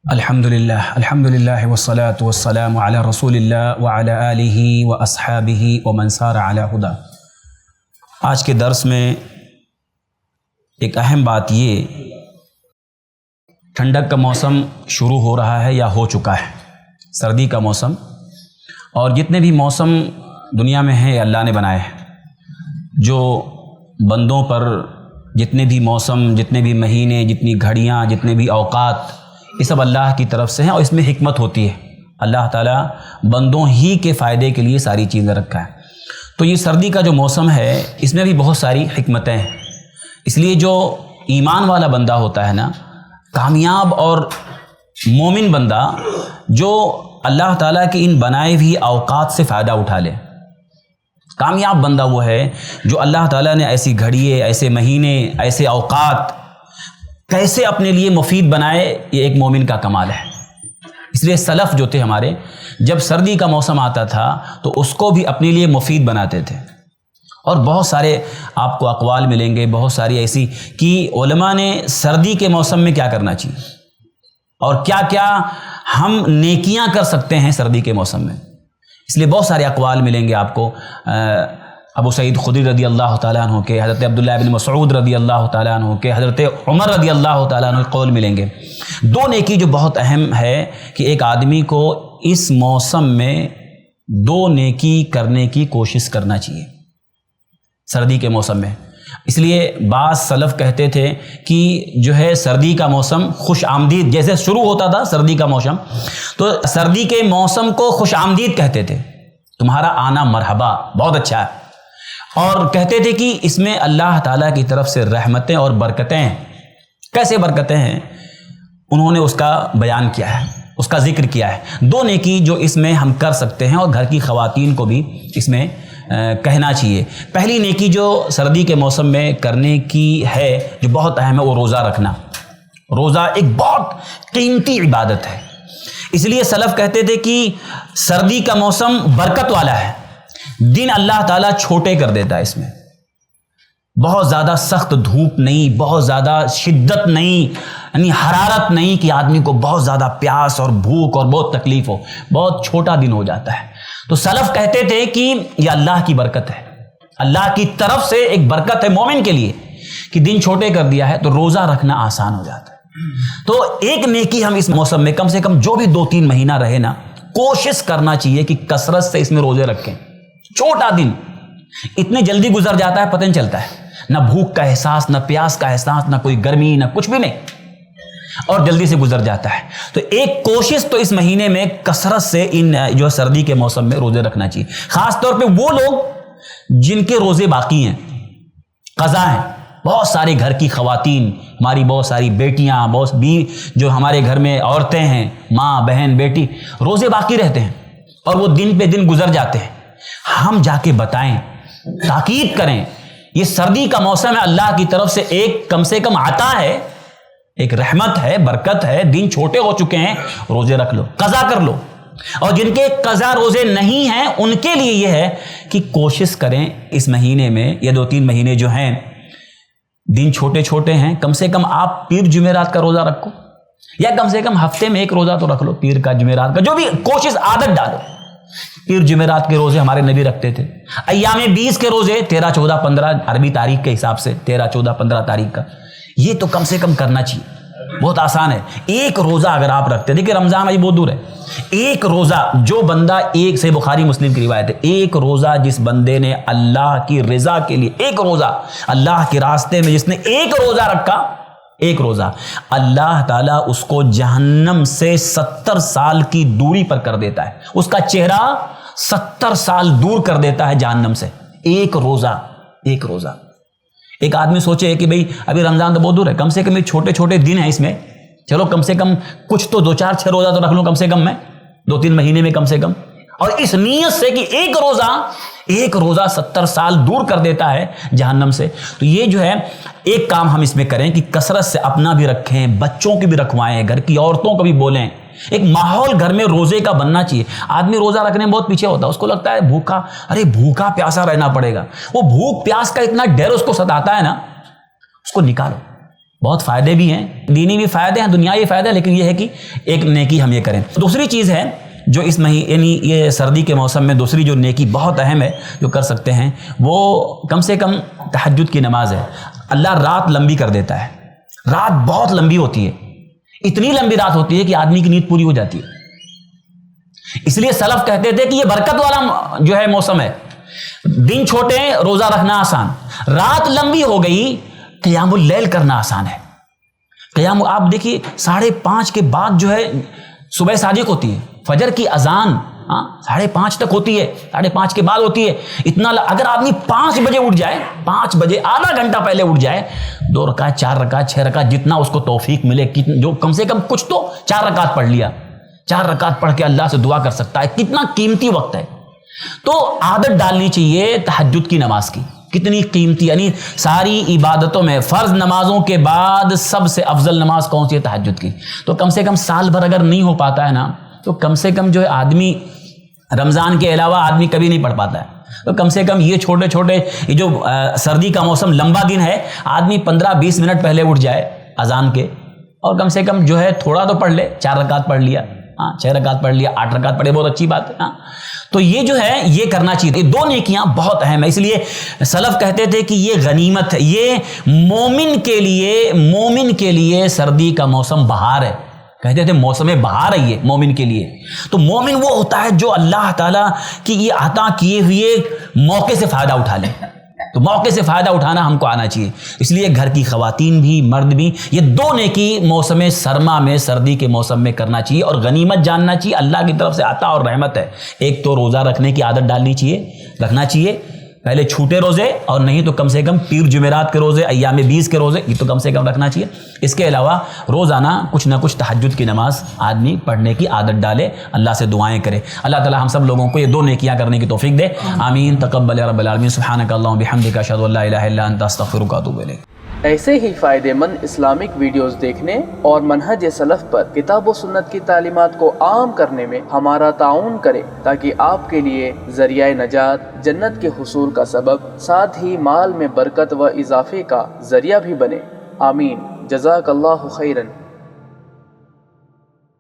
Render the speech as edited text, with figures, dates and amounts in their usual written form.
الحمدللہ والصلاة والسلام علی رسول اللہ وعلی آلہ واصحابہ ومن سار علی ہدی۔ آج کے درس میں ایک اہم بات یہ، ٹھنڈک کا موسم شروع ہو رہا ہے یا ہو چکا ہے، سردی کا موسم، اور جتنے بھی موسم دنیا میں ہیں اللہ نے بنائے ہیں۔ جو بندوں پر جتنے بھی موسم، جتنے بھی مہینے، جتنی گھڑیاں، جتنے بھی اوقات، یہ سب اللہ کی طرف سے ہیں اور اس میں حکمت ہوتی ہے۔ اللہ تعالیٰ بندوں ہی کے فائدے کے لیے ساری چیزیں رکھا ہے۔ تو یہ سردی کا جو موسم ہے اس میں بھی بہت ساری حکمتیں ہیں، اس لیے جو ایمان والا بندہ ہوتا ہے نا، کامیاب اور مومن بندہ، جو اللہ تعالیٰ کے ان بنائے ہوئے اوقات سے فائدہ اٹھا لے، کامیاب بندہ وہ ہے جو اللہ تعالیٰ نے ایسی گھڑیے، ایسے مہینے، ایسے اوقات کیسے اپنے لیے مفید بنائے، یہ ایک مومن کا کمال ہے۔ اس لیے سلف جو تھے ہمارے، جب سردی کا موسم آتا تھا تو اس کو بھی اپنے لیے مفید بناتے تھے، اور بہت سارے آپ کو اقوال ملیں گے، بہت ساری ایسی کہ علماء نے سردی کے موسم میں کیا کرنا چاہیے اور کیا کیا ہم نیکیاں کر سکتے ہیں سردی کے موسم میں۔ اس لیے بہت سارے اقوال ملیں گے آپ کو، ابو سعید خدری رضی اللہ تعالیٰ عنہ کے، حضرت عبداللہ بن مسعود رضی اللہ تعالیٰ عنہ کے، حضرت عمر رضی اللہ تعالیٰ عنہ کے قول ملیں گے۔ دو نیکی جو بہت اہم ہے کہ ایک آدمی کو اس موسم میں دو نیکی کرنے کی کوشش کرنا چاہیے سردی کے موسم میں۔ اس لیے بعض سلف کہتے تھے کہ جو ہے سردی کا موسم خوش آمدید، جیسے شروع ہوتا تھا سردی کا موسم تو سردی کے موسم کو خوش آمدید کہتے تھے، تمہارا آنا مرحبا، بہت اچھا ہے، اور کہتے تھے کہ اس میں اللہ تعالیٰ کی طرف سے رحمتیں اور برکتیں ہیں۔ کیسے برکتیں ہیں انہوں نے اس کا بیان کیا ہے، اس کا ذکر کیا ہے۔ دو نیکی جو اس میں ہم کر سکتے ہیں اور گھر کی خواتین کو بھی اس میں کہنا چاہیے۔ پہلی نیکی جو سردی کے موسم میں کرنے کی ہے جو بہت اہم ہے، وہ روزہ رکھنا۔ روزہ ایک بہت قیمتی عبادت ہے، اس لیے سلف کہتے تھے کہ سردی کا موسم برکت والا ہے، دن اللہ تعالیٰ چھوٹے کر دیتا ہے، اس میں بہت زیادہ سخت دھوپ نہیں، بہت زیادہ شدت نہیں، یعنی حرارت نہیں کہ آدمی کو بہت زیادہ پیاس اور بھوک اور بہت تکلیف ہو، بہت چھوٹا دن ہو جاتا ہے۔ تو سلف کہتے تھے کہ یہ اللہ کی برکت ہے، اللہ کی طرف سے ایک برکت ہے مومن کے لیے کہ دن چھوٹے کر دیا ہے تو روزہ رکھنا آسان ہو جاتا ہے۔ تو ایک نیکی ہم اس موسم میں کم سے کم جو بھی 2-3 مہینہ رہے نا، کوشش کرنا چاہیے کہ کثرت سے اس میں روزے رکھیں۔ چھوٹا دن اتنے جلدی گزر جاتا ہے، پتہ نہیں چلتا ہے، نہ بھوک کا احساس، نہ پیاس کا احساس، نہ کوئی گرمی، نہ کچھ بھی نہیں، اور جلدی سے گزر جاتا ہے۔ تو ایک کوشش تو اس مہینے میں کثرت سے ان جو سردی کے موسم میں روزے رکھنا چاہیے، خاص طور پہ وہ لوگ جن کے روزے باقی ہیں، قضا ہیں۔ بہت سارے گھر کی خواتین، ہماری بہت ساری بیٹیاں، بہت بھی جو ہمارے گھر میں عورتیں ہیں، ماں، بہن، بیٹی، روزے باقی رہتے ہیں اور وہ دن پہ دن گزر جاتے ہیں۔ ہم جا کے بتائیں، تاکید کریں، یہ سردی کا موسم ہے، اللہ کی طرف سے ایک کم سے کم عطا ہے، ایک رحمت ہے، برکت ہے، دن چھوٹے ہو چکے ہیں، روزے رکھ لو، قضا کر لو۔ اور جن کے قضا روزے نہیں ہیں ان کے لیے یہ ہے کہ کوشش کریں اس مہینے میں، یہ 2-3 مہینے جو ہیں دن چھوٹے چھوٹے ہیں، کم سے کم آپ پیر جمعرات کا روزہ رکھو، یا کم سے کم ہفتے میں ایک روزہ تو رکھ لو، پیر کا، جمعرات کا، جو بھی کوشش، عادت ڈالو۔ پیر جمعرات کے روزے ہمارے نبی رکھتے تھے، ایام 20 کے روزے 13، 14، 15 عربی تاریخ کے حساب سے 13، 14، 15 تاریخ کا، یہ تو کم سے کم کرنا چاہیے، بہت آسان ہے۔ ایک روزہ اگر آپ رکھتے، دیکھیں رمضان ابھی بہت دور ہے، ایک روزہ جو بندہ، ایک سے بخاری مسلم کی روایت ہے، ایک روزہ جس بندے نے اللہ کی رضا کے لیے، ایک روزہ اللہ کے راستے میں جس نے ایک روزہ رکھا، ایک روزہ، اللہ تعالیٰ اس کو جہنم سے 70 سال کی دوری پر کر دیتا ہے، اس کا چہرہ 70 سال دور کر دیتا ہے جہنم سے، ایک روزہ، ایک روزہ۔ ایک آدمی سوچے کہ بھئی ابھی رمضان تو بہت دور ہے، کم سے کم یہ چھوٹے چھوٹے دن ہیں، اس میں چلو کم سے کم کچھ تو 2-4-6 روزہ تو رکھ لوں، کم سے کم میں 2-3 مہینے میں کم سے کم، اور اس نیت سے کہ ایک روزہ 70 سال دور کر دیتا ہے جہنم سے۔ تو یہ جو ہے ایک کام ہم اس میں کریں کہ کثرت سے اپنا بھی رکھیں، بچوں کی بھی رکھوائیں، گھر کی عورتوں کو بھی بولیں، ایک ماحول گھر میں روزے کا بننا چاہیے۔ آدمی روزہ رکھنے میں بہت پیچھے ہوتا ہے، اس کو لگتا ہے بھوکا پیاسا رہنا پڑے گا، وہ بھوک پیاس کا اتنا ڈر اس کو ستاتا ہے نا، اس کو نکالو، بہت فائدے بھی ہیں، دینی بھی فائدے ہیں، دنیاوی فائدے، لیکن یہ ہے کہ ایک نیکی ہم یہ کریں۔ دوسری چیز ہے جو اس مہینے یعنی یہ سردی کے موسم میں دوسری جو نیکی بہت اہم ہے جو کر سکتے ہیں، وہ کم سے کم تہجد کی نماز ہے۔ اللہ رات لمبی کر دیتا ہے، رات بہت لمبی ہوتی ہے، اتنی لمبی رات ہوتی ہے کہ آدمی کی نیند پوری ہو جاتی ہے۔ اس لیے سلف کہتے تھے کہ یہ برکت والا جو ہے موسم ہے، دن چھوٹے روزہ رکھنا آسان، رات لمبی ہو گئی قیام اللیل کرنا آسان ہے۔ قیام آپ دیکھیے 5:30 کے بعد جو ہے صبح صادق ہوتی ہے، فجر کی اذان 5:30 تک ہوتی ہے، 5:30 کے بعد ہوتی ہے۔ اتنا اگر آدمی 5 بجے اٹھ جائے، 5 بجے آدھا گھنٹہ پہلے اٹھ جائے، 2 رکعت 4 رکعت 6 رکعت جتنا اس کو توفیق ملے، جو کم سے کم کچھ تو 4 رکعت پڑھ لیا، 4 رکعت پڑھ کے اللہ سے دعا کر سکتا ہے، کتنا قیمتی وقت ہے۔ تو عادت ڈالنی چاہیے تہجد کی نماز کی، کتنی قیمتی، یعنی ساری عبادتوں میں فرض نمازوں کے بعد سب سے افضل نماز کون سی ہے؟ تہجد کی۔ تو کم سے کم سال بھر اگر نہیں ہو پاتا ہے نا، تو کم سے کم جو ہے آدمی رمضان کے علاوہ آدمی کبھی نہیں پڑھ پاتا ہے، تو کم سے کم یہ چھوٹے چھوٹے یہ جو سردی کا موسم لمبا دن ہے، آدمی 15-20 منٹ پہلے اٹھ جائے اذان کے، اور کم سے کم جو ہے تھوڑا تو پڑھ لے، 4 رکعت پڑھ لیا، 6 رکعت پڑھ لیا، 8 رکعت پڑھے، بہت اچھی بات ہے۔ تو یہ جو ہے یہ کرنا چاہیے، یہ 2 نیکیاں بہت اہم ہیں۔ اس لیے سلف کہتے تھے کہ یہ غنیمت ہے، یہ مومن کے لیے سردی کا موسم بہار ہے، کہتے تھے موسم بہار ہے یہ مومن کے لیے۔ تو مومن وہ ہوتا ہے جو اللہ تعالیٰ کی یہ عطا کیے ہوئے موقع سے فائدہ اٹھا لے، تو موقع سے فائدہ اٹھانا ہم کو آنا چاہیے۔ اس لیے گھر کی خواتین بھی مرد بھی یہ 2 نیکی موسم سرما میں سردی کے موسم میں کرنا چاہیے، اور غنیمت جاننا چاہیے، اللہ کی طرف سے عطا اور رحمت ہے۔ ایک تو روزہ رکھنے کی عادت ڈالنی چاہیے، رکھنا چاہیے، پہلے چھوٹے روزے، اور نہیں تو کم سے کم پیر جمعرات کے روزے، ایام 20 کے روزے، یہ تو کم سے کم رکھنا چاہیے۔ اس کے علاوہ روزانہ کچھ نہ کچھ تہجد کی نماز آدمی پڑھنے کی عادت ڈالے، اللہ سے دعائیں کرے۔ اللہ تعالی ہم سب لوگوں کو یہ 2 نیکیاں کرنے کی توفیق دے، آمین۔ تقبل یا رب العالمین، سبحانک اللہم بحمدک، اشہد ان لا الہ الا انت، استغفرک واتوب الیک۔ ایسے ہی فائدے مند اسلامک ویڈیوز دیکھنے اور منہج سلف پر کتاب و سنت کی تعلیمات کو عام کرنے میں ہمارا تعاون کریں، تاکہ آپ کے لیے ذریعہ نجات، جنت کے حصول کا سبب، ساتھ ہی مال میں برکت و اضافے کا ذریعہ بھی بنے۔ آمین۔ جزاک اللہ خیرن۔